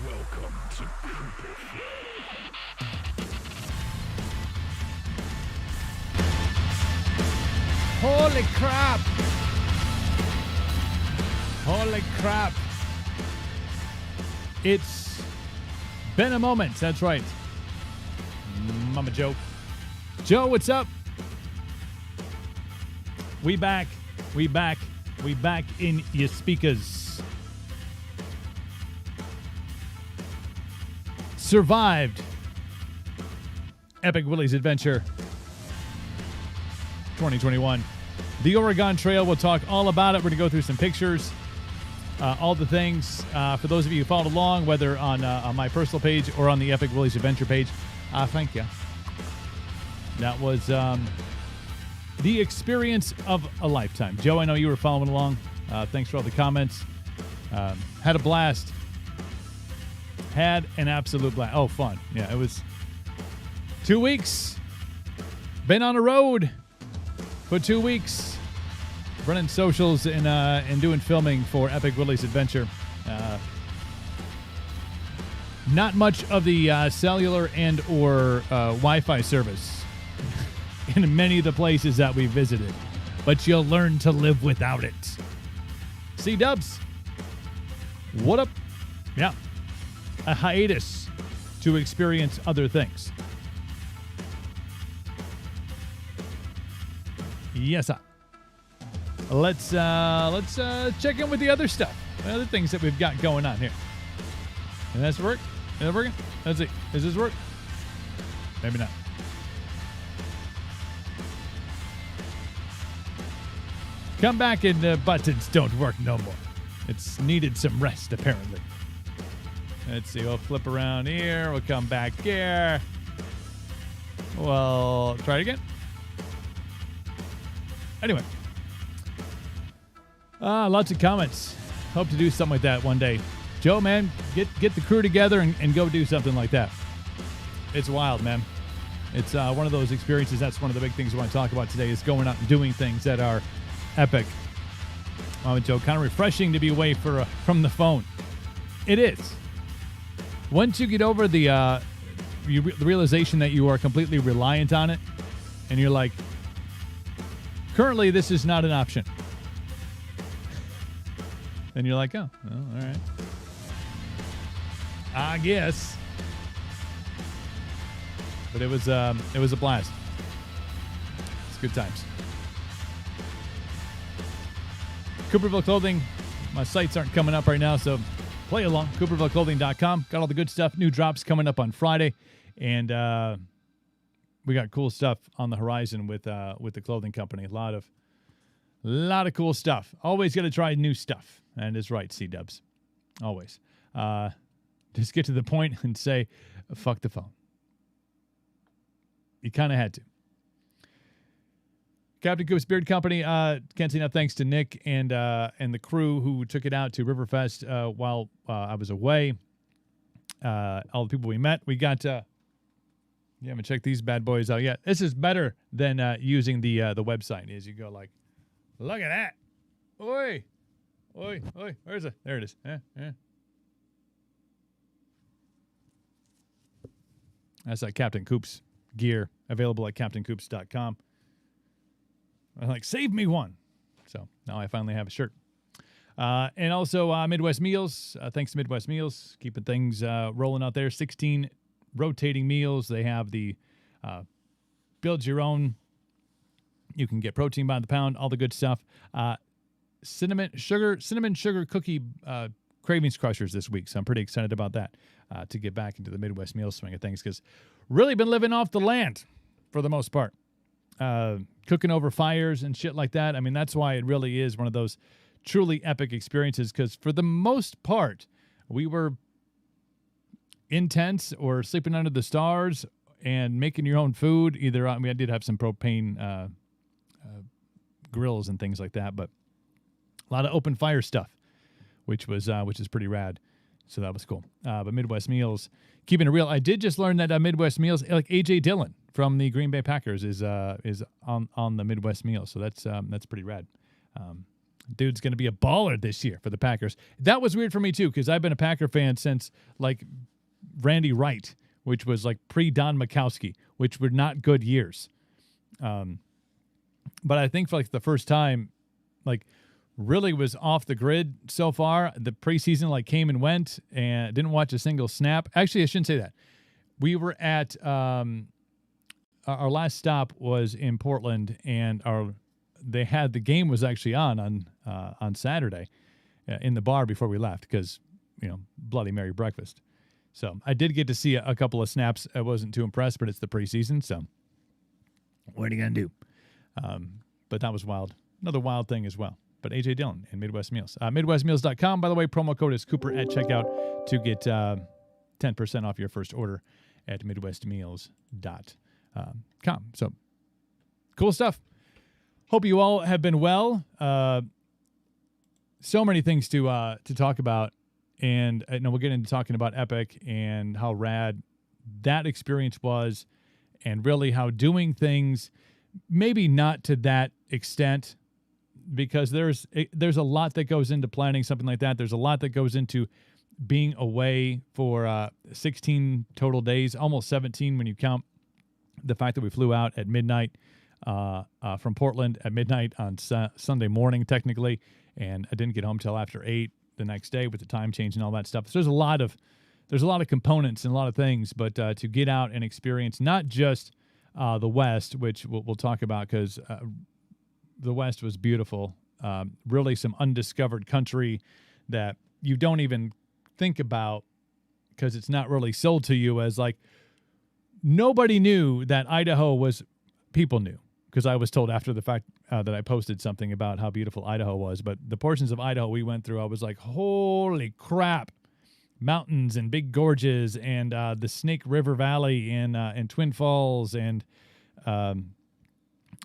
Welcome to Cooperville. Holy crap! Holy crap! It's been a moment. That's right. Mama Joe. Joe, what's up? We back in your speakers. Survived Epic Willys Adventure 2021. The Oregon Trail, we'll talk all about it. We're going to go through some pictures, all the things. For those of you who followed along, whether on my personal page or on the Epic Willys Adventure page, thank you. That was the experience of a lifetime. Joe, I know you were following along. Thanks for all the comments. Had a blast. Had an absolute blast. Oh, fun. Yeah, it was 2 weeks. Been on the road for 2 weeks. Running socials and doing filming for Epic Willys Adventure. Not much of the cellular and or Wi-Fi service in many of the places that we visited. But you'll learn to live without it. C-dubs. What up? Yeah. A hiatus to experience other things. Yes, sir. Let's check in with the other stuff, the other things that we've got going on here. And that's work. Is that working? Let's see. Does this work? Maybe not. Come back and the buttons don't work no more. It's needed some rest apparently. Let's see, we'll flip around here. We'll come back here. We'll try it again. Anyway. Lots of comments. Hope to do something like that one day. Joe, man, get the crew together and go do something like that. It's wild, man. It's one of those experiences. That's one of the big things we want to talk about today is going out and doing things that are epic. Joe, kind of refreshing to be away from the phone. It is. Once you get over the realization that you are completely reliant on it, and you're like, currently this is not an option. Then you're like, oh, well, all right. I guess. But it was a blast. It's good times. Cooperville Clothing. My sites aren't coming up right now, so play along, CoopervilleClothing.com. Got all the good stuff. New drops coming up on Friday. And we got cool stuff on the horizon with the clothing company. A lot of cool stuff. Always got to try new stuff. And it's right, C-dubs. Always. Just get to the point and say, fuck the phone. You kind of had to. Captain Coop's Beard Company, can't say enough thanks to Nick and the crew who took it out to Riverfest while I was away. All the people we met. We got, you haven't checked these bad boys out yet. This is better than using the website. As you go like, look at that. Oi. Oi. Where's it? There it is. Yeah. That's Captain Coop's gear available at CaptainCoops.com. I'm like, save me one. So now I finally have a shirt. And also Midwest Meals. Thanks to Midwest Meals. Keeping things rolling out there. 16 rotating meals. They have the build your own. You can get protein by the pound. All the good stuff. Cinnamon sugar cookie cravings crushers this week. So I'm pretty excited about that to get back into the Midwest Meal swing of things. Because really been living off the land for the most part. Cooking over fires and shit like that. I mean, that's why it really is one of those truly epic experiences, because for the most part, we were in tents or sleeping under the stars and making your own food. Either, I did have some propane grills and things like that, but a lot of open fire stuff, which is pretty rad. So that was cool. But Midwest Meals, keeping it real. I did just learn that Midwest Meals, like A.J. Dillon from the Green Bay Packers, is on the Midwest Meals. So that's pretty rad. dude's going to be a baller this year for the Packers. That was weird for me too, because I've been a Packer fan since like Randy Wright, which was like pre-Don Majkowski, which were not good years. But I think for like the first time, like really was off the grid so far. The preseason like came and went and didn't watch a single snap. Actually, I shouldn't say that. We were at our last stop was in Portland, and the game was actually on Saturday in the bar before we left because, Bloody Mary breakfast. So I did get to see a couple of snaps. I wasn't too impressed, but it's the preseason, so what are you going to do? But that was wild. Another wild thing as well. But A.J. Dillon and Midwest Meals. MidwestMeals.com. By the way, promo code is Cooper at checkout to get 10% off your first order at MidwestMeals.com. So cool stuff. Hope you all have been well. So many things to talk about. And we'll get into talking about Epic and how rad that experience was, and really how doing things, maybe not to that extent, because there's a lot that goes into planning something like that. There's a lot that goes into being away for 16 total days, almost 17 when you count the fact that we flew out at midnight from Portland at midnight on Sunday morning, technically, and I didn't get home till after 8 the next day with the time change and all that stuff. So there's a lot of components and a lot of things, but to get out and experience not just the West, which we'll talk about, because the West was beautiful. Really some undiscovered country that you don't even think about because it's not really sold to you as like, nobody knew that Idaho was, people knew, because I was told after the fact that I posted something about how beautiful Idaho was. But the portions of Idaho we went through, I was like, holy crap. Mountains and big gorges and the Snake River Valley and Twin Falls and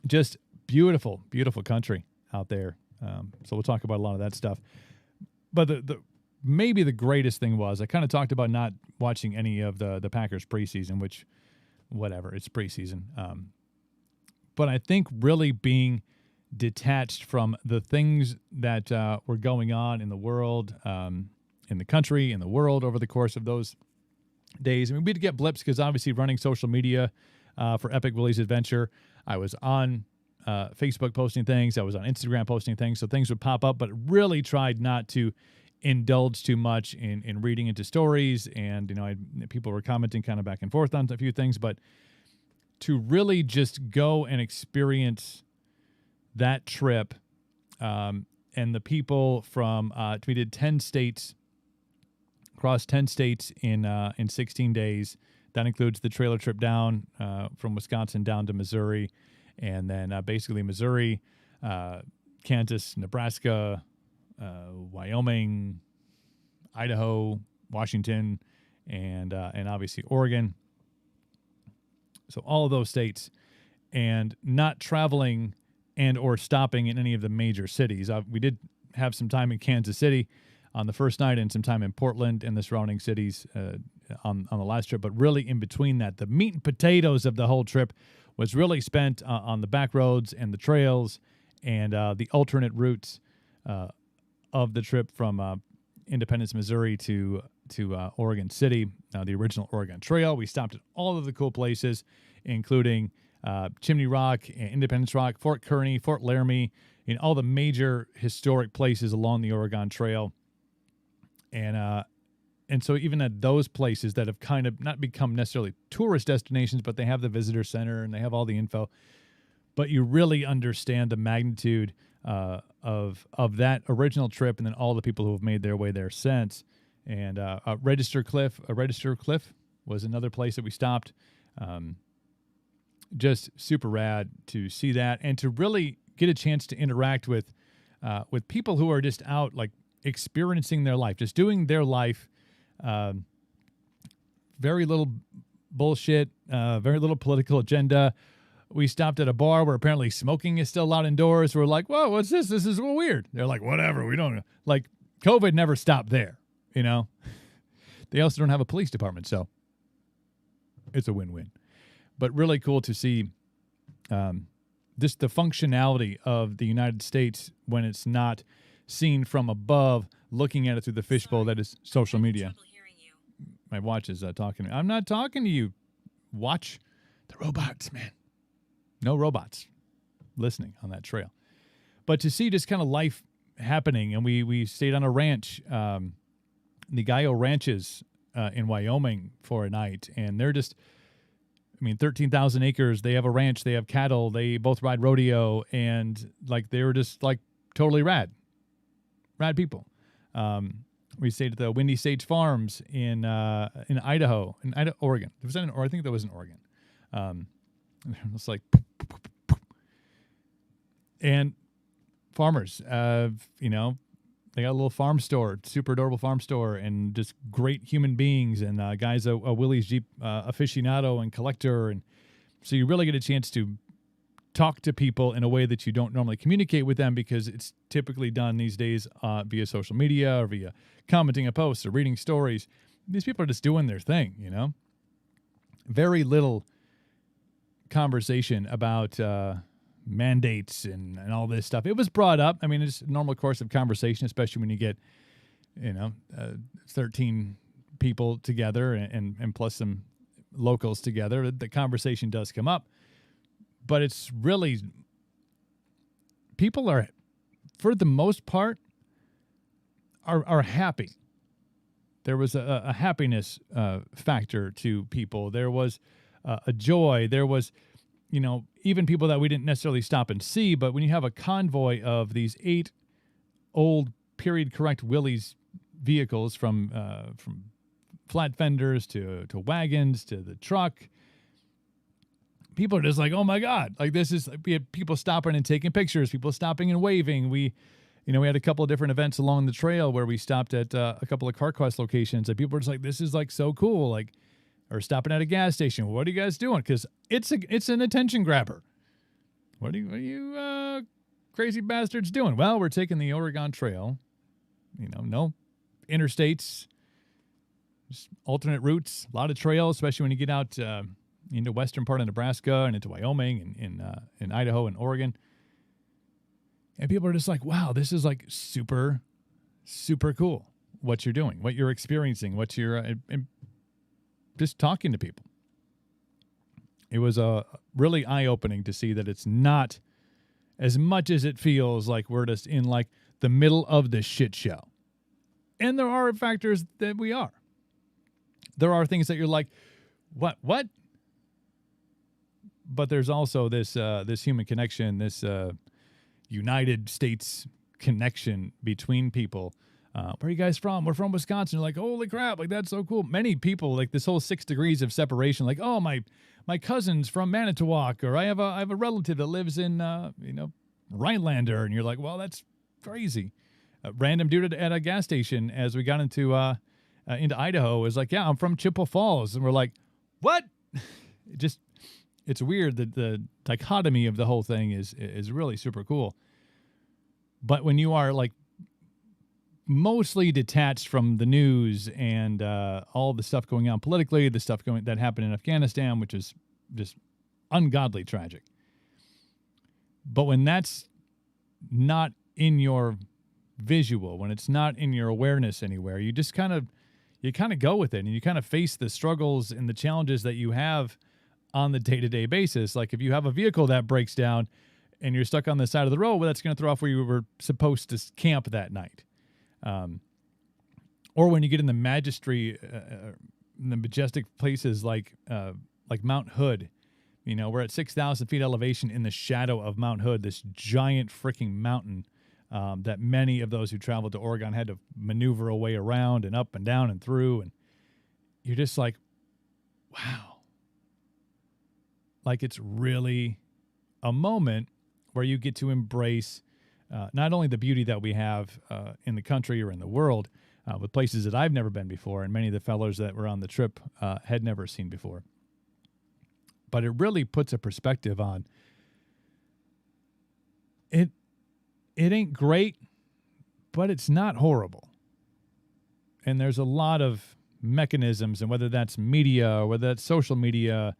just beautiful, beautiful country out there. So we'll talk about a lot of that stuff. But the maybe the greatest thing was I kind of talked about not watching any of the Packers preseason, which, whatever, it's preseason. But I think really being detached from the things that were going on in the world, in the country, in the world over the course of those days. I mean, we'd get blips because obviously running social media for Epic Willys Adventure, I was on Facebook posting things. I was on Instagram posting things. So things would pop up, but really tried not to indulge too much in reading into stories. And, people were commenting kind of back and forth on a few things, but to really just go and experience that trip and the people from, we did 10 states, across 10 states in 16 days. That includes the trailer trip down from Wisconsin down to Missouri, and then basically Missouri, Kansas, Nebraska, Wyoming, Idaho, Washington, and obviously Oregon. So all of those states, and not traveling and or stopping in any of the major cities. We did have some time in Kansas City on the first night and some time in Portland and the surrounding cities on the last trip. But really in between that, the meat and potatoes of the whole trip was really spent on the back roads and the trails and the alternate routes of the trip from Independence, Missouri to Oregon City, the original Oregon Trail. We stopped at all of the cool places, including Chimney Rock, Independence Rock, Fort Kearny, Fort Laramie, all the major historic places along the Oregon Trail. And so even at those places that have kind of not become necessarily tourist destinations, but they have the visitor center and they have all the info, but you really understand the magnitude of that original trip and then all the people who have made their way there since. And Register Cliff was another place that we stopped. Just super rad to see that and to really get a chance to interact with people who are just out like experiencing their life, just doing their life. Very little bullshit, very little political agenda. We stopped at a bar where apparently smoking is still allowed indoors. We're like, whoa, what's this? This is weird. They're like, whatever. We don't know. Like, COVID never stopped there, They also don't have a police department, so it's a win-win. But really cool to see just the functionality of the United States when it's not seen from above, looking at it through the fishbowl that is social media. My watch is talking to me. I'm not talking to you. Watch the robots, man. No robots listening on that trail. But to see just kind of life happening, and we stayed on a ranch, the Gallo Ranches in Wyoming for a night, and they're just, 13,000 acres. They have a ranch. They have cattle. They both ride rodeo, and like they were just like totally rad people. We stayed at the Windy Sage Farms in Idaho, Oregon. Was that I think that was in Oregon. It's like, and farmers, they got a little farm store, super adorable farm store, and just great human beings, and guys, a Willys Jeep aficionado and collector, and so you really get a chance to talk to people in a way that you don't normally communicate with them, because it's typically done these days via social media or via commenting a post or reading stories. These people are just doing their thing, Very little conversation about mandates and all this stuff. It was brought up. It's a normal course of conversation, especially when you get, 13 people together and plus some locals together. The conversation does come up. But it's really, people are, for the most part, are happy. There was a happiness factor to people. There was a joy. There was, even people that we didn't necessarily stop and see. But when you have a convoy of these 8 old period correct Willys vehicles, from flat fenders to wagons to the truck, people are just like, oh my God, like this is, we had people stopping and taking pictures, people stopping and waving. We had a couple of different events along the trail where we stopped at a couple of CarQuest locations, and people were just like, this is like so cool. Like, or stopping at a gas station. What are you guys doing? Cause it's an attention grabber. What are you crazy bastards doing? Well, we're taking the Oregon Trail, no interstates, just alternate routes, a lot of trails, especially when you get out, into western part of Nebraska and into Wyoming and in Idaho and Oregon. And people are just like, wow, this is like super, super cool what you're doing, what you're experiencing, what you're and just talking to people. It was really eye-opening to see that it's not as much as it feels like we're just in like the middle of the shit show. And there are factors that we are. There are things that you're like, what? But there's also this human connection, this United States connection between people. Where are you guys from? We're from Wisconsin. You're like, holy crap, like that's so cool. Many people, like this whole 6 degrees of separation, like, oh, my cousin's from Manitowoc, or I have a relative that lives in Rhinelander, and you're like, well, that's crazy. A random dude at a gas station as we got into Idaho was like, yeah, I'm from Chippewa Falls, and we're like, what? It's weird that the dichotomy of the whole thing is really super cool. But when you are like mostly detached from the news and all the stuff going on politically, the stuff that happened in Afghanistan, which is just ungodly tragic. But when that's not in your visual, when it's not in your awareness anywhere, you just kind of go with it, and you kind of face the struggles and the challenges that you have on the day-to-day basis. Like if you have a vehicle that breaks down and you're stuck on the side of the road, well, that's going to throw off where you were supposed to camp that night. Or when you get in the in the majestic places like Mount Hood, we're at 6,000 feet elevation in the shadow of Mount Hood, this giant freaking mountain that many of those who traveled to Oregon had to maneuver a way around and up and down and through. And you're just like, wow. Like it's really a moment where you get to embrace not only the beauty that we have in the country or in the world with places that I've never been before, and many of the fellows that were on the trip had never seen before, but it really puts a perspective on it. It ain't great, but it's not horrible. And there's a lot of mechanisms, and whether that's media or whether that's social media,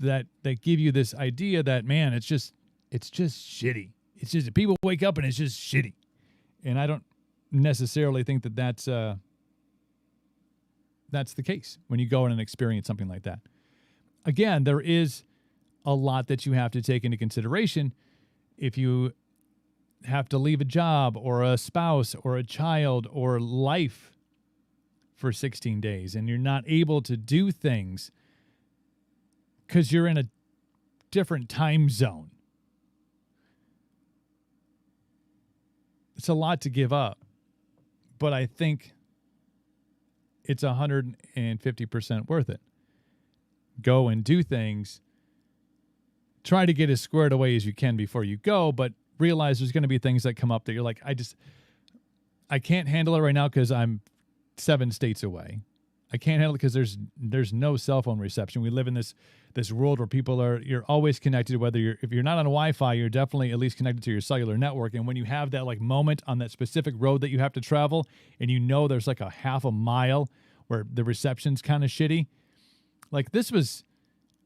that give you this idea that, man, it's just it's just shitty. It's just people wake up and it's just shitty. And I don't necessarily think that that's the case when you go in and experience something like that. Again, there is a lot that you have to take into consideration if you have to leave a job or a spouse or a child or life for 16 days and you're not able to do things because you're in a different time zone. It's a lot to give up, but I think it's 150% worth it. Go and do things. Try to get as squared away as you can before you go, but realize there's going to be things that come up that you're like, I can't handle it right now because I'm 7 states away. I can't handle it because there's no cell phone reception. We live in this world where you're always connected. If you're not on Wi-Fi, you're definitely at least connected to your cellular network. And when you have that like moment on that specific road that you have to travel, and you know there's like a half a mile where the reception's kind of shitty, like this was.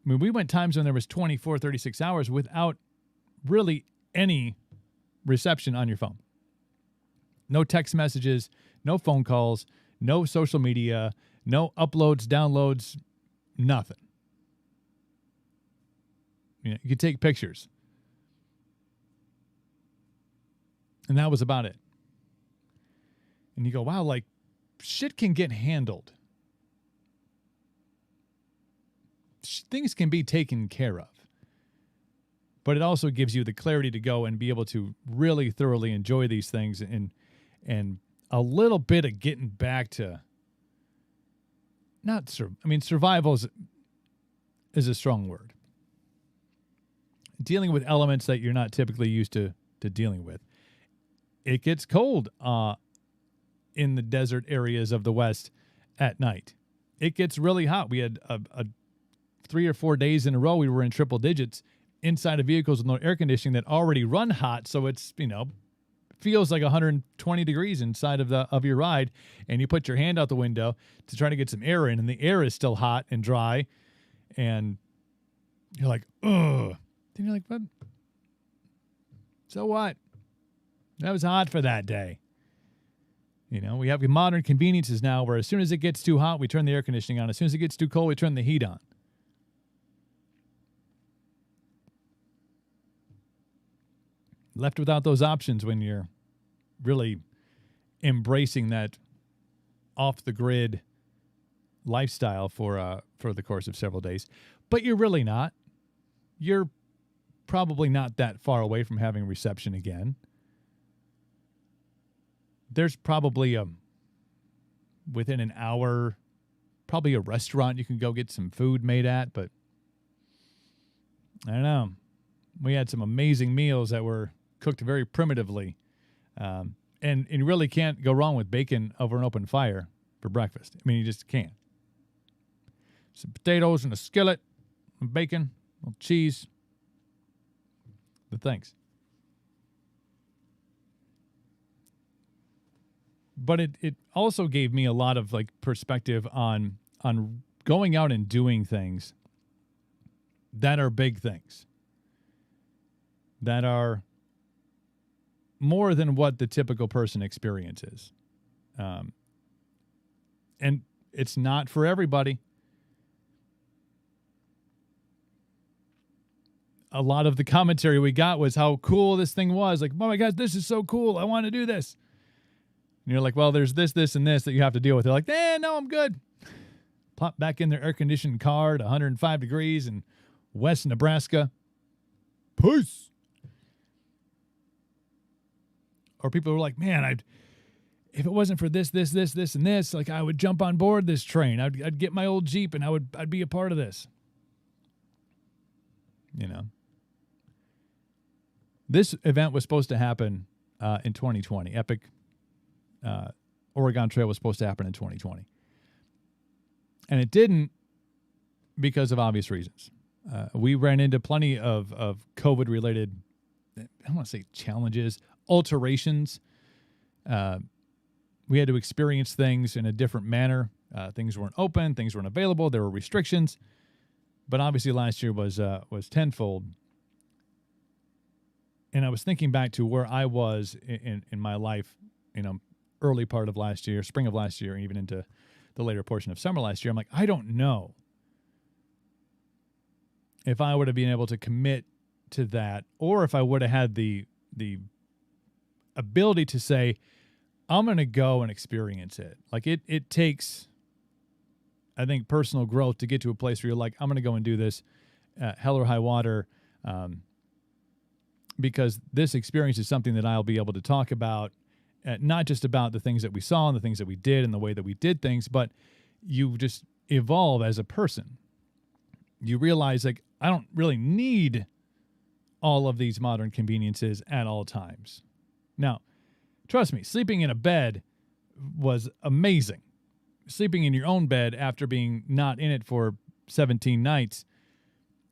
I mean, we went times when there was 24, 36 hours without really any reception on your phone. No text messages, no phone calls, no social media, no uploads, downloads, nothing. You could take pictures. And that was about it. And you go, wow, like shit can get handled. Things can be taken care of. But it also gives you the clarity to go and be able to really thoroughly enjoy these things and a little bit of getting back to survival is a strong word. Dealing with elements that you're not typically used to dealing with. It gets cold in the desert areas of the West at night. It gets really hot. We had a 3 or 4 days in a row we were in triple digits inside of vehicles with no air conditioning that already run hot, so it's feels like 120 degrees inside of your ride, and you put your hand out the window to try to get some air in, and the air is still hot and dry, and you're like, ugh. Then you're like, what? So what? That was hot for that day. We have modern conveniences now where as soon as it gets too hot, we turn the air conditioning on. As soon as it gets too cold, we turn the heat on. Left without those options when you're really embracing that off-the-grid lifestyle for the course of several days. But you're really not. You're probably not that far away from having reception again. There's probably within an hour, probably a restaurant you can go get some food made at, but I don't know. We had some amazing meals that were cooked very primitively. And you really can't go wrong with bacon over an open fire for breakfast. I mean, you just can't. Some potatoes in a skillet, some bacon, a little cheese. But thanks. But it also gave me a lot of perspective on going out and doing things that are big things, that are more than what the typical person experiences. And it's not for everybody. A lot of the commentary we got was how cool this thing was. Like, oh my God, this is so cool. I want to do this. And you're like, well, there's this, and this that you have to deal with. They're like, no, I'm good. Plop back in their air-conditioned car at 105 degrees in West Nebraska. Peace. Or people were like, man, if it wasn't for this, and this, I would jump on board this train. I'd get my old Jeep and I'd be a part of this. This event was supposed to happen in 2020. Epic Oregon Trail was supposed to happen in 2020. And it didn't because of obvious reasons. We ran into plenty of COVID-related, I don't want to say challenges, alterations. We had to experience things in a different manner. Things weren't open. Things weren't available. There were restrictions. But obviously last year was tenfold And I was thinking back to where I was in my life, early part of last year, spring of last year, and even into the later portion of summer last year. I'm like, I don't know if I would have been able to commit to that, or if I would have had the ability to say, I'm going to go and experience it. Like it takes, I think, personal growth to get to a place where you're like, I'm going to go and do this, hell or high water, because this experience is something that I'll be able to talk about, not just about the things that we saw and the things that we did and the way that we did things, but you just evolve as a person. You realize, like, I don't really need all of these modern conveniences at all times. Now, trust me, sleeping in a bed was amazing. Sleeping in your own bed after being not in it for 17 nights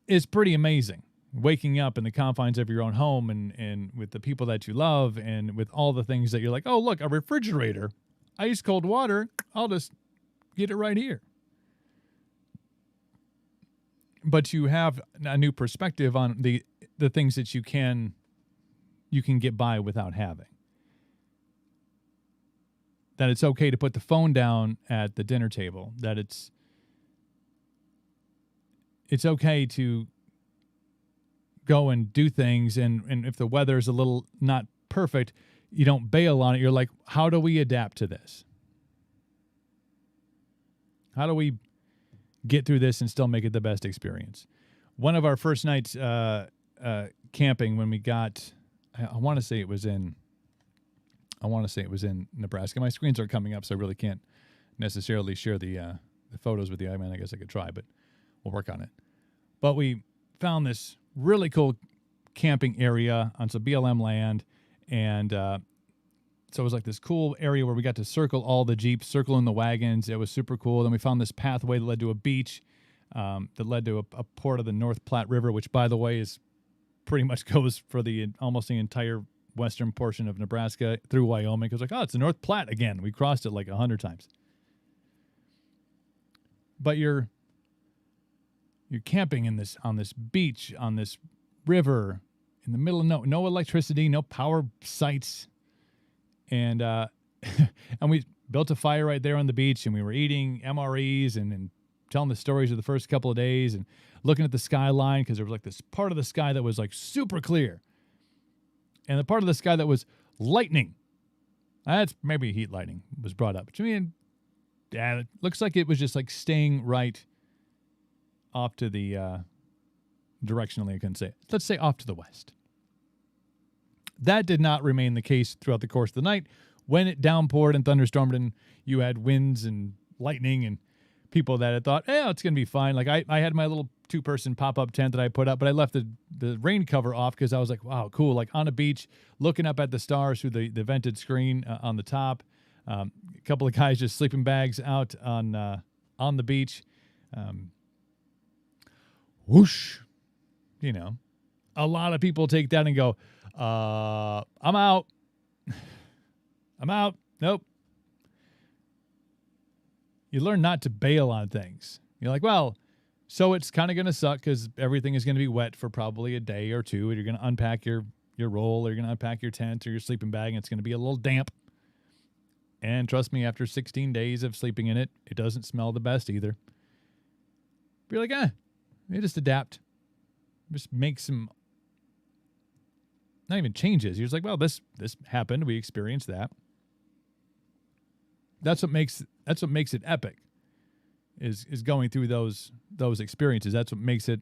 is pretty amazing. Waking up in the confines of your own home and with the people that you love and with all the things that you're like, oh, look, a refrigerator, ice cold water, I'll just get it right here. But you have a new perspective on the things that you can get by without having. That it's okay to put the phone down at the dinner table. That it's okay to go and do things, and if the weather is a little not perfect, you don't bail on it. You're like, how do we adapt to this? How do we get through this and still make it the best experience? One of our first nights camping when we got, I want to say it was in Nebraska. My screens are coming up, so I really can't necessarily share the photos with you. I mean, I guess I could try, but we'll work on it. But we found this really cool camping area on some BLM land, and so it was like this cool area where we got to circle all the Jeeps, circle in the wagons. It was super cool. Then we found this pathway that led to a beach, that led to a port of the North Platte River, which, by the way, is pretty much goes for almost the entire western portion of Nebraska through Wyoming. It was like, oh, it's the North Platte again. We crossed it like 100 times. But you're camping on this beach, on this river, in the middle of no electricity, no power sites, and and we built a fire right there on the beach, and we were eating MREs and telling the stories of the first couple of days and looking at the skyline, because there was like this part of the sky that was like super clear, and the part of the sky that was lightning. That's maybe heat lightning was brought up. Which, I mean, yeah, it looks like it was just like staying right off to the directionally, I couldn't say it. Let's say off to the west. That did not remain the case throughout the course of the night. When it downpoured and thunderstormed, and you had winds and lightning, and people that had thought, it's going to be fine. Like I had my little 2-person pop-up tent that I put up, but I left the rain cover off because I was like, wow, cool. Like on a beach, looking up at the stars through the vented screen on the top. A couple of guys just sleeping bags out on the beach. Whoosh, a lot of people take that and go, I'm out. I'm out. Nope. You learn not to bail on things. You're like, well, so it's kind of going to suck because everything is going to be wet for probably a day or two. And you're going to unpack your roll, or you're going to unpack your tent or your sleeping bag, and it's going to be a little damp. And trust me, after 16 days of sleeping in it, it doesn't smell the best either. But you're like, you just adapt. Just make some, not even changes. You're just like, well, this happened. We experienced that. That's what makes it epic. Is going through those experiences. That's what makes it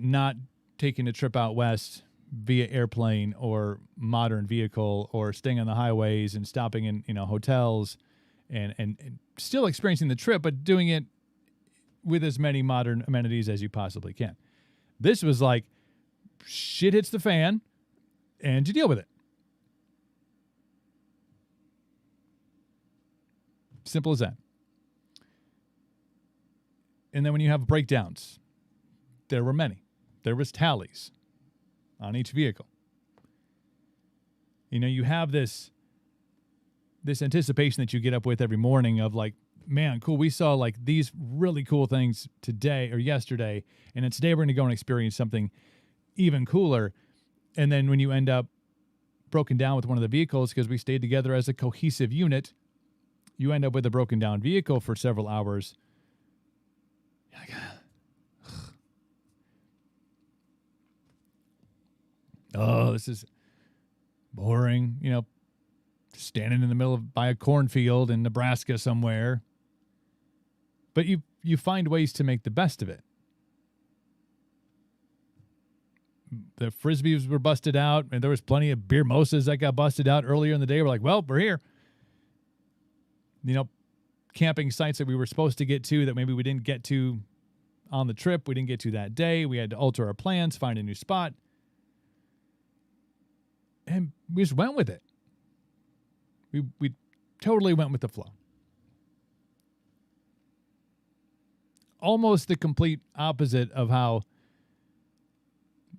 not taking a trip out west via airplane or modern vehicle, or staying on the highways and stopping in hotels and still experiencing the trip, but doing it with as many modern amenities as you possibly can. This was like, shit hits the fan, and you deal with it. Simple as that. And then when you have breakdowns, there were many. There was tallies on each vehicle. You have this anticipation that you get up with every morning of like, man, cool, we saw like these really cool things today or yesterday, and then today we're going to go and experience something even cooler. And then when you end up broken down with one of the vehicles, because we stayed together as a cohesive unit, you end up with a broken down vehicle for several hours. You're like, oh, this is boring. You know, standing in the middle by a cornfield in Nebraska somewhere. But you find ways to make the best of it. The Frisbees were busted out, and there was plenty of beer mimosas that got busted out earlier in the day. We're like, well, we're here. You know, camping sites that we were supposed to get to that maybe we didn't get to on the trip, we didn't get to that day. We had to alter our plans, find a new spot. And we just went with it. We totally went with the flow. Almost the complete opposite of how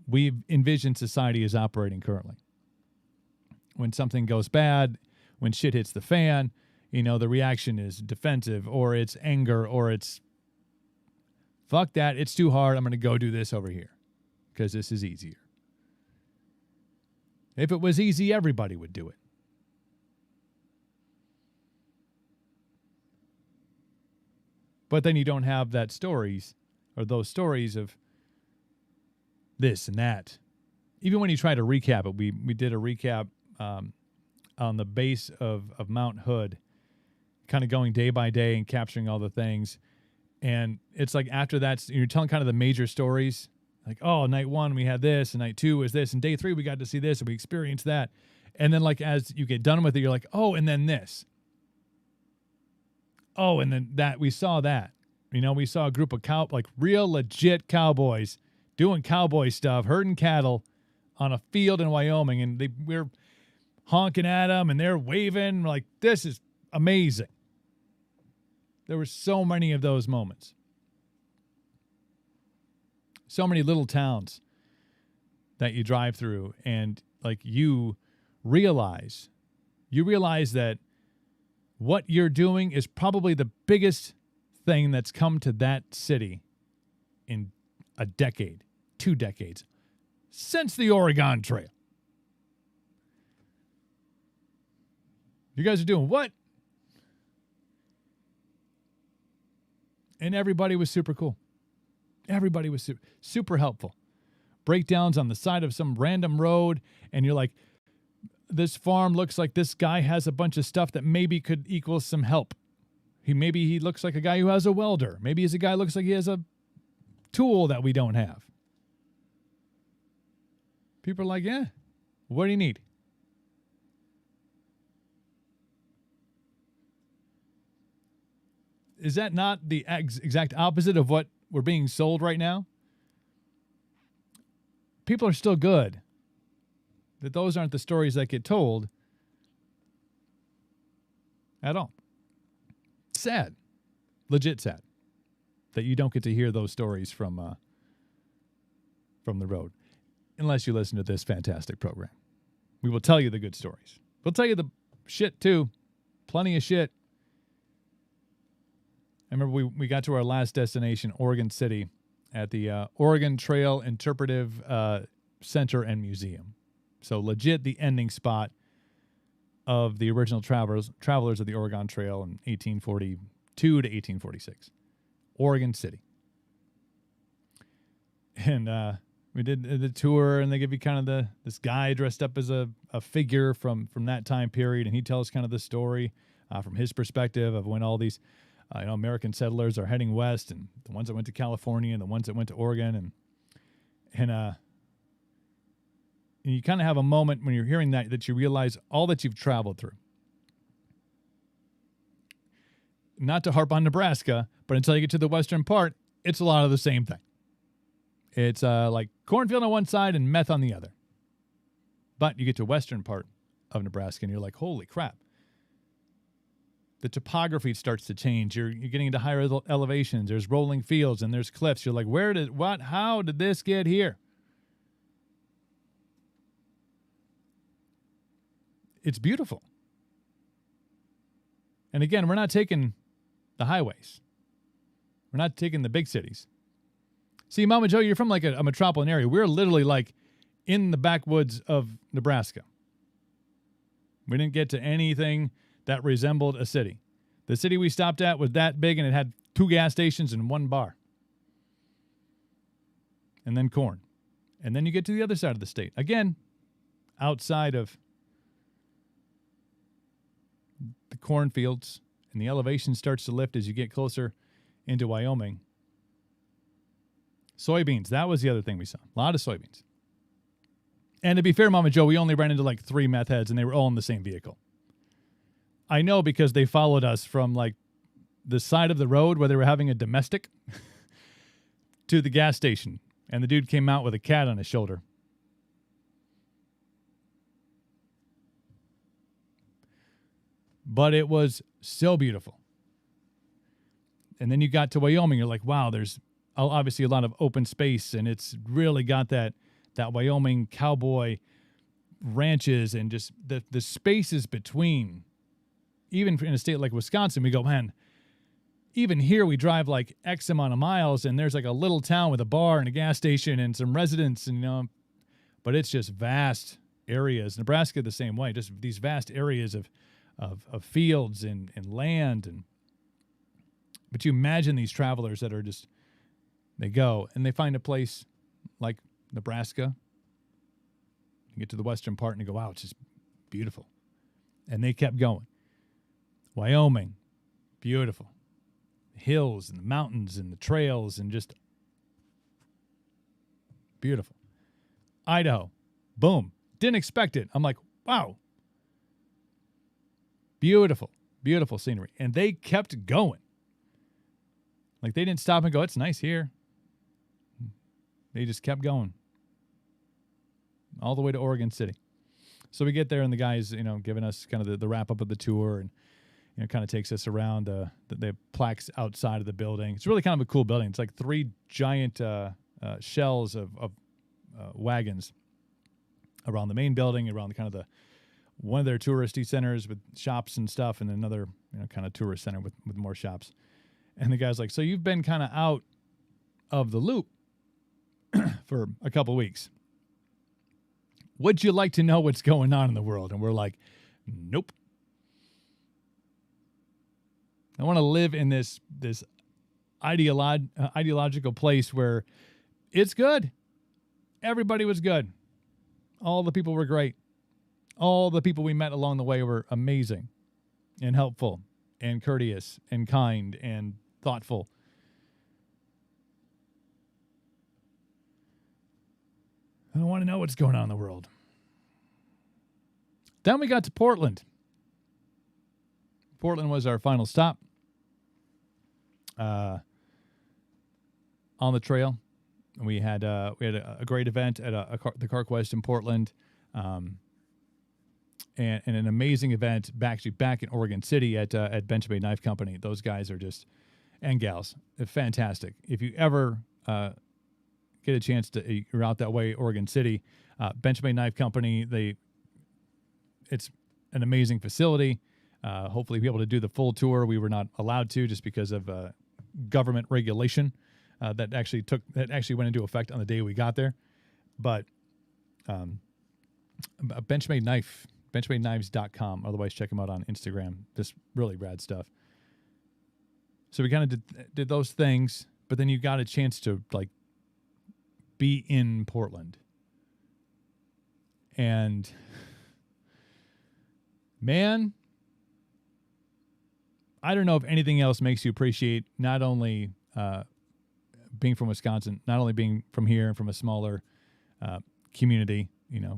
we envision society is operating currently. When something goes bad, when shit hits the fan, you know, the reaction is defensive, or it's anger, or it's, fuck that, it's too hard, I'm going to go do this over here because this is easier. If it was easy, everybody would do it. But then you don't have that stories, or those stories of this and that. Even when you try to recap it, we did a recap on the base of Mount Hood, kind of going day by day and capturing all the things. And it's like after that, you're telling kind of the major stories. Like, oh, night 1 we had this, and night 2 was this, and day 3 we got to see this, and we experienced that. And then like as you get done with it, you're like, oh, and then this. Oh, and then that, we saw that. You know, we saw a group of real legit cowboys doing cowboy stuff, herding cattle on a field in Wyoming, and we're honking at them, and they're waving. We're like, this is amazing. There were so many of those moments. So many little towns that you drive through, and like you realize that what you're doing is probably the biggest thing that's come to that city in a decade, 2 decades, since the Oregon Trail. You guys are doing what? And everybody was super cool. Everybody was super helpful. Breakdowns on the side of some random road, and you're like, this farm looks like this guy has a bunch of stuff that maybe could equal some help. Maybe he looks like a guy who has a welder. Maybe he's a guy who looks like he has a tool that we don't have. People are like, yeah, what do you need? Is that not the exact opposite of what we're being sold right now? People are still good. That those aren't the stories that get told at all. Sad. Legit sad. That you don't get to hear those stories from the road. Unless you listen to this fantastic program. We will tell you the good stories. We'll tell you the shit too. Plenty of shit. I remember we got to our last destination, Oregon City, at the Oregon Trail Interpretive Center and Museum. So legit the ending spot of the original travelers of the Oregon Trail in 1842 to 1846. Oregon City. And we did the tour, and they give you kind of this guy dressed up as a figure from that time period, and he tells kind of the story from his perspective of when all these American settlers are heading west, and the ones that went to California and the ones that went to Oregon, and you kind of have a moment when you're hearing that you realize all that you've traveled through. Not to harp on Nebraska, but until you get to the western part, it's a lot of the same thing. It's like cornfield on one side and meth on the other. But you get to western part of Nebraska, and you're like, holy crap. The topography starts to change. You're getting into higher elevations. There's rolling fields and there's cliffs. You're like, how did this get here? It's beautiful. And again, we're not taking the highways. We're not taking the big cities. See, Mama Joe, you're from like a metropolitan area. We're literally like in the backwoods of Nebraska. We didn't get to anything that resembled a city. The city we stopped at was that big, and it had 2 gas stations and 1 bar. And then corn. And then you get to the other side of the state. Again, outside of the cornfields, and the elevation starts to lift as you get closer into Wyoming. Soybeans, that was the other thing we saw. A lot of soybeans. And to be fair, Mama Joe, we only ran into like 3 meth heads, and they were all in the same vehicle. I know because they followed us from like the side of the road where they were having a domestic to the gas station. And the dude came out with a cat on his shoulder. But it was so beautiful. And then you got to Wyoming, you're like, wow, there's obviously a lot of open space, and it's really got that Wyoming cowboy ranches and just the spaces between. Even in a state like Wisconsin, we go, man, even here we drive like X amount of miles, and there's like a little town with a bar and a gas station and some residents, and but it's just vast areas. Nebraska the same way, just these vast areas of fields and land. But you imagine these travelers that are just, they go and they find a place like Nebraska. You get to the western part and you go, wow, it's just beautiful. And they kept going. Wyoming, beautiful. The hills and the mountains and the trails and just beautiful. Idaho, boom. Didn't expect it. I'm like, wow. Beautiful, beautiful scenery. And they kept going. Like they didn't stop and go, it's nice here. They just kept going. All the way to Oregon City. So we get there and the guy's, giving us kind of the wrap up of the tour and, kind of takes us around the plaques outside of the building. It's really kind of a cool building. It's like 3 giant shells of wagons around the main building, around one of their touristy centers with shops and stuff, and another kind of tourist center with more shops. And the guy's like, so you've been kind of out of the loop for a couple weeks. Would you like to know what's going on in the world? And we're like, nope. I want to live in this ideological place where it's good. Everybody was good. All the people were great. All the people we met along the way were amazing and helpful and courteous and kind and thoughtful. I don't want to know what's going on in the world. Then we got to Portland. Portland was our final stop on the trail. We had a great event at the Car Quest in Portland, and an amazing event back in Oregon City at Benchmade Knife Company. Those guys are just, and gals, fantastic. If you ever get a chance to, you're out that way, Oregon City, Benchmade Knife Company, it's an amazing facility. Hopefully be able to do the full tour. We were not allowed to just because of government regulation that actually went into effect on the day we got there. But Benchmade Knife, benchmadeknives.com. Otherwise, check them out on Instagram. Just really rad stuff. So we kind of did those things, but then you got a chance to be in Portland. And man, I don't know if anything else makes you appreciate not only being from Wisconsin, not only being from here and from a smaller community,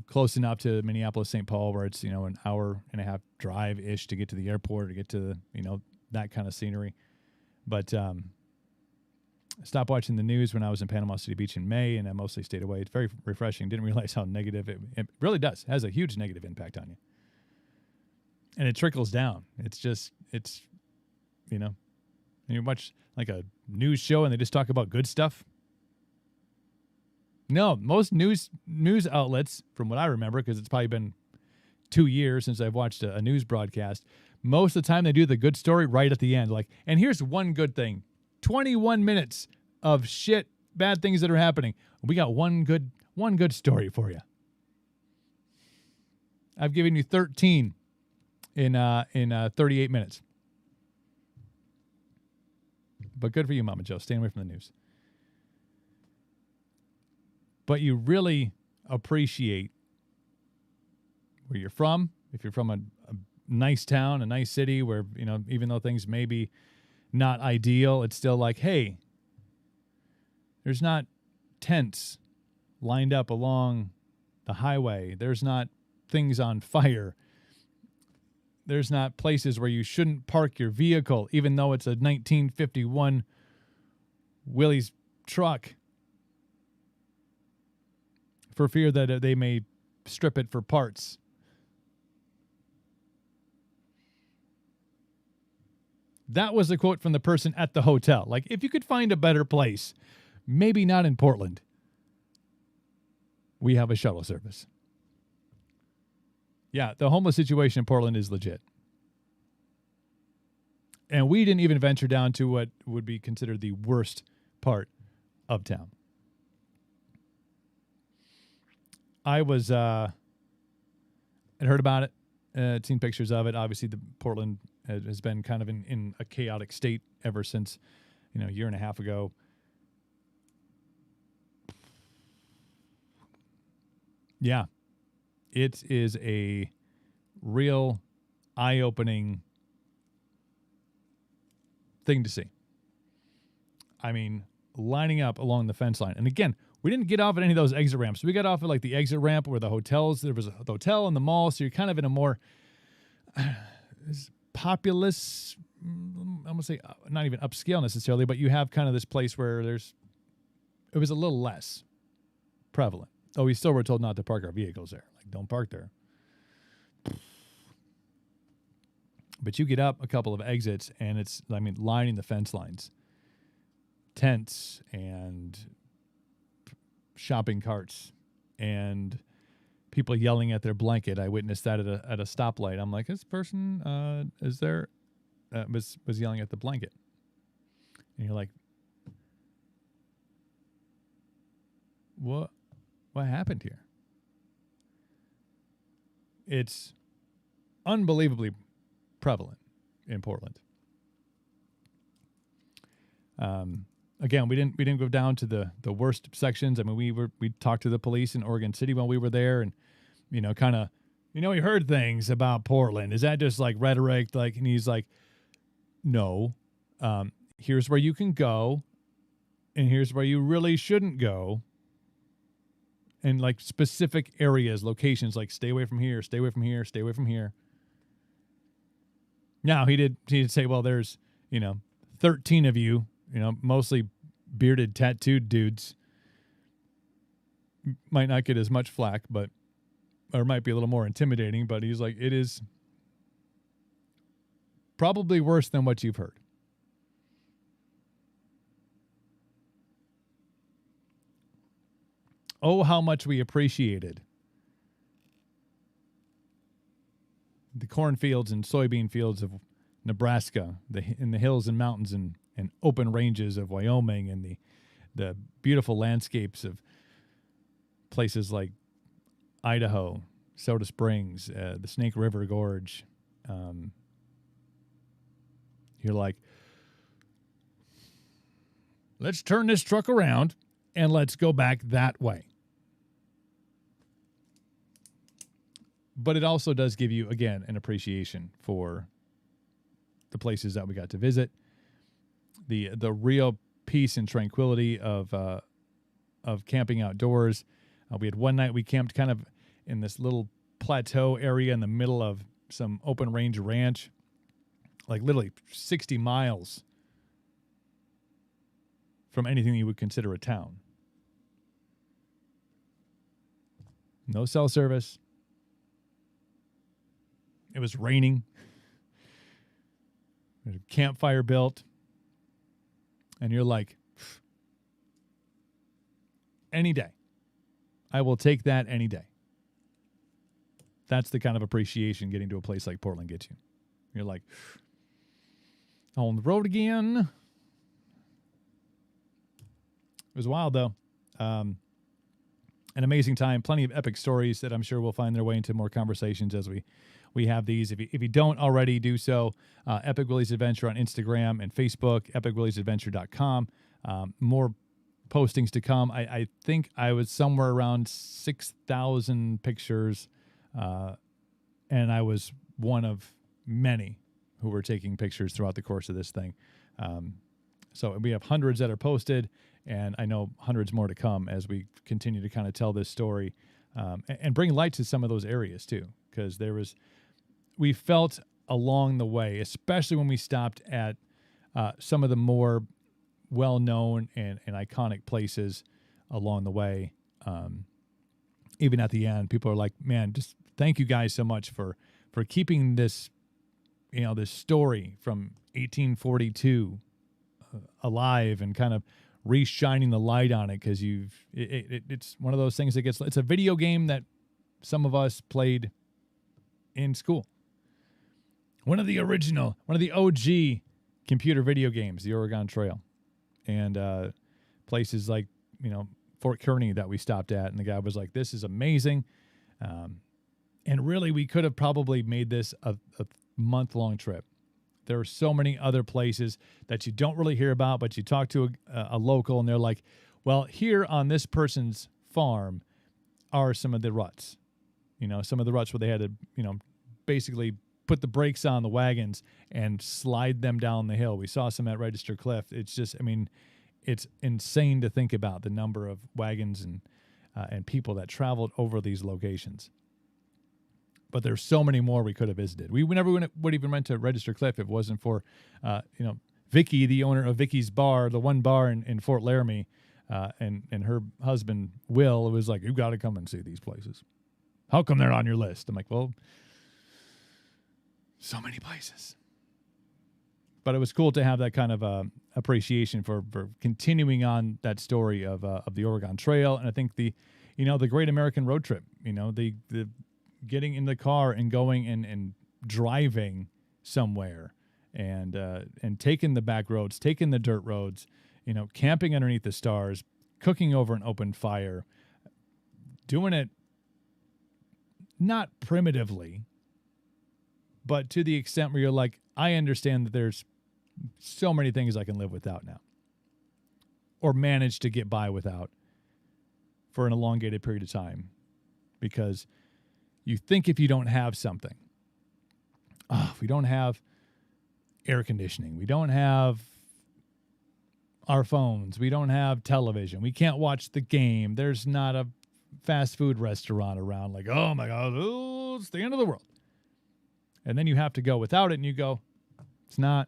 close enough to Minneapolis, St. Paul, where it's, an hour and a half drive-ish to get to the airport, to get to, that kind of scenery. But I stopped watching the news when I was in Panama City Beach in May, and I mostly stayed away. It's very refreshing. Didn't realize how negative it really does. It has a huge negative impact on you. And it trickles down. You watch like a news show and they just talk about good stuff. No, most news outlets, from what I remember, because it's probably been 2 years since I've watched a news broadcast, most of the time they do the good story right at the end. And here's one good thing. 21 minutes of shit bad things that are happening. We got one good story for you. I've given you 13 in 38 minutes. But good for you, Mama Joe. Staying away from the news. But you really appreciate where you're from. If you're from a nice town, a nice city where, even though things may be not ideal, it's still like, hey, there's not tents lined up along the highway. There's not things on fire. There's not places where you shouldn't park your vehicle, even though it's a 1951 Willys truck, for fear that they may strip it for parts. That was a quote from the person at the hotel. Like, if you could find a better place, maybe not in Portland, we have a shuttle service. Yeah, the homeless situation in Portland is legit. And we didn't even venture down to what would be considered the worst part of town. I was, I'd heard about it, I'd seen pictures of it. Obviously, the Portland has been kind of in a chaotic state ever since, a year and a half ago. Yeah, it is a real eye-opening thing to see. I mean, lining up along the fence line. And again, we didn't get off at any of those exit ramps. We got off at like the exit ramp where the hotels, there was a hotel and the mall. So you're kind of in a more populous, I'm going to say not even upscale necessarily, but you have kind of this place where it was a little less prevalent. Oh, we still were told not to park our vehicles there. Like, don't park there. But you get up a couple of exits, and it's, lining the fence lines. Tents and shopping carts and people yelling at their blanket. I witnessed that at a stoplight. I'm like, this person was yelling at the blanket. And you're like, what happened here? It's unbelievably prevalent in Portland. Again, we didn't go down to the worst sections. I mean, we talked to the police in Oregon City while we were there, and we heard things about Portland. Is that just like rhetoric? Like, and he's like, no. Here's where you can go, and here's where you really shouldn't go. And like specific areas, locations, like stay away from here, stay away from here, stay away from here. Now he did say, well, there's 13 of you, mostly bearded, tattooed dudes. Might not get as much flack, or might be a little more intimidating. But he's like, it is probably worse than what you've heard. Oh, how much we appreciated the cornfields and soybean fields of Nebraska, in the hills and mountains and open ranges of Wyoming, and the beautiful landscapes of places like Idaho, Soda Springs, the Snake River Gorge. You're like, let's turn this truck around and let's go back that way. But it also does give you, again, an appreciation for the places that we got to visit, the real peace and tranquility of camping outdoors. We had one night we camped kind of in this little plateau area in the middle of some open range ranch, like literally 60 miles from anything you would consider a town. No cell service. It was raining. There's a campfire built. And you're like, any day. I will take that any day. That's the kind of appreciation getting to a place like Portland gets you. You're like, on the road again. It was wild, though. An amazing time. Plenty of epic stories that I'm sure will find their way into more conversations as we have these. If you don't already do so, Epic Willys Adventure on Instagram and Facebook, epicwillysadventure.com. More postings to come. I think I was somewhere around 6,000 pictures, and I was one of many who were taking pictures throughout the course of this thing. So we have hundreds that are posted, and I know hundreds more to come as we continue to kind of tell this story and bring light to some of those areas too, because we felt along the way, especially when we stopped at some of the more well-known and iconic places along the way. Even at the end, people are like, man, just thank you guys so much for keeping this, this story from 1842 alive and kind of re-shining the light on it, because it's one of those things that it's a video game that some of us played in school. One of the OG computer video games, the Oregon Trail, and places like, Fort Kearney that we stopped at, and the guy was like, this is amazing. And really, we could have probably made this a month-long trip. There are so many other places that you don't really hear about, but you talk to a local, and they're like, well, here on this person's farm are some of the ruts. Some of the ruts where they had to, basically put the brakes on the wagons and slide them down the hill. We saw some at Register Cliff. It's just, it's insane to think about the number of wagons and people that traveled over these locations. But there's so many more we could have visited. We never would even went to Register Cliff if it wasn't for, Vicky, the owner of Vicky's Bar, the one bar in Fort Laramie, and her husband, Will. It was like, you got to come and see these places. How come they're on your list? I'm like, well, so many places. But it was cool to have that kind of appreciation for continuing on that story of the Oregon Trail. And I think the Great American Road Trip, the getting in the car and going and driving somewhere and taking the back roads, taking the dirt roads, camping underneath the stars, cooking over an open fire, doing it not primitively, but to the extent where you're like, I understand that there's so many things I can live without now, or manage to get by without for an elongated period of time, because you think if you don't have something, if we don't have air conditioning, we don't have our phones, we don't have television, we can't watch the game, there's not a fast food restaurant around, like, oh my God, it's the end of the world. And then you have to go without it, and you go, it's not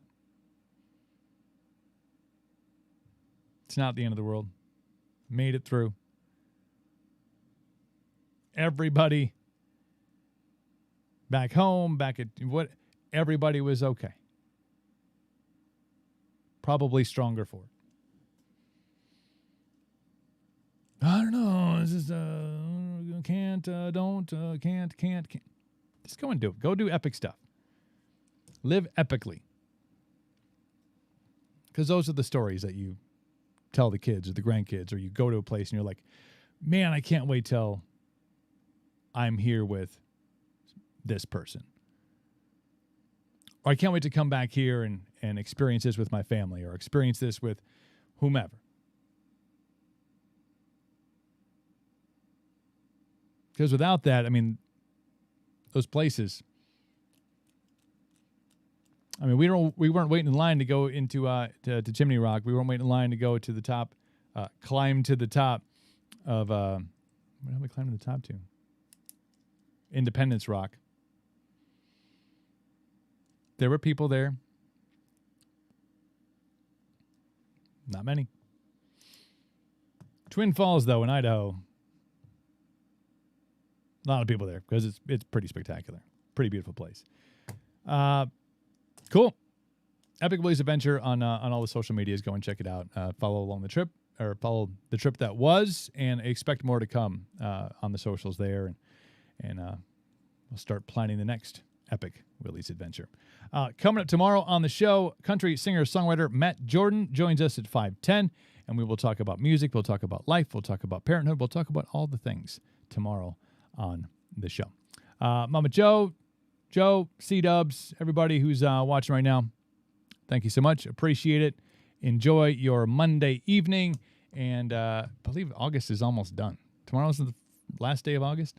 the end of the world. Made it through. Everybody back home, everybody was okay. Probably stronger for it. I don't know. This is can't. Just go and do it. Go do epic stuff. Live epically. Because those are the stories that you tell the kids or the grandkids, or you go to a place and you're like, man, I can't wait till I'm here with this person. Or I can't wait to come back here and experience this with my family, or experience this with whomever. Because without that, those places, we weren't waiting in line to go into to Chimney Rock. We weren't waiting in line to go to the top, climb to the top of what did we climb to the top to? Independence Rock. There were people there. Not many. Twin Falls, though, in Idaho, a lot of people there because it's pretty spectacular. Pretty beautiful place. Cool. Epic Willys Adventure on all the social medias. Go and check it out. Follow along the trip, or follow the trip that was, and expect more to come on the socials there. And we'll start planning the next Epic Willys Adventure. Coming up tomorrow on the show, country singer-songwriter Matt Jordan joins us at 5:10. and we will talk about music. We'll talk about life. We'll talk about parenthood. We'll talk about all the things tomorrow on the show. Mama Joe, C-Dubs, everybody who's watching right now, thank you so much. Appreciate it. Enjoy your Monday evening. And I believe August is almost done. Tomorrow's the last day of August.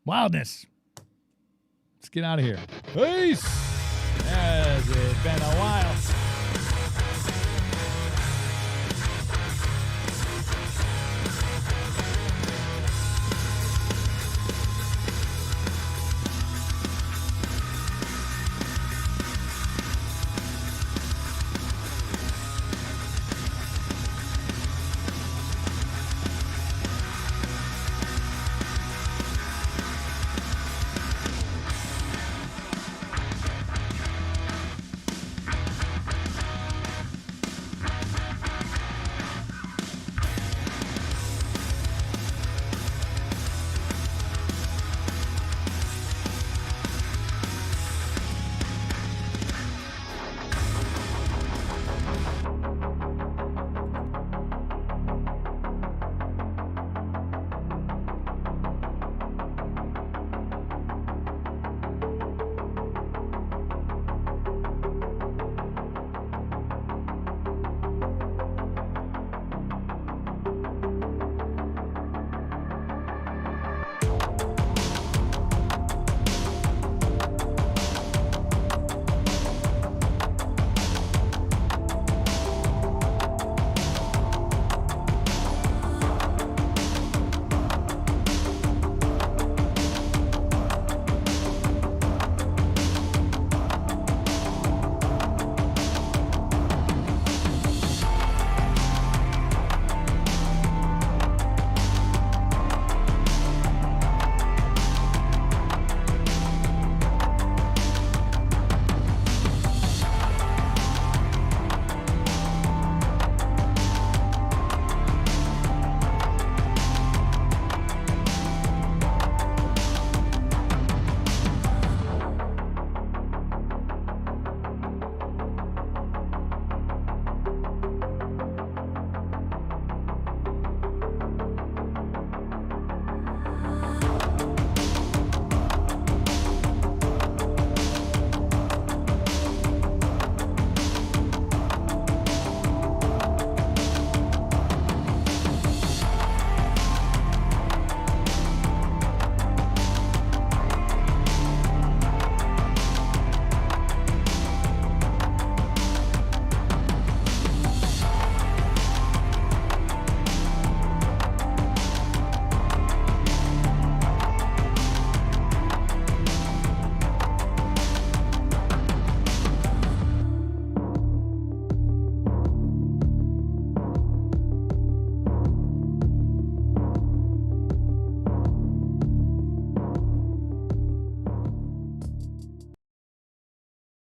Wildness. Let's get out of here. Peace. Has it been a while?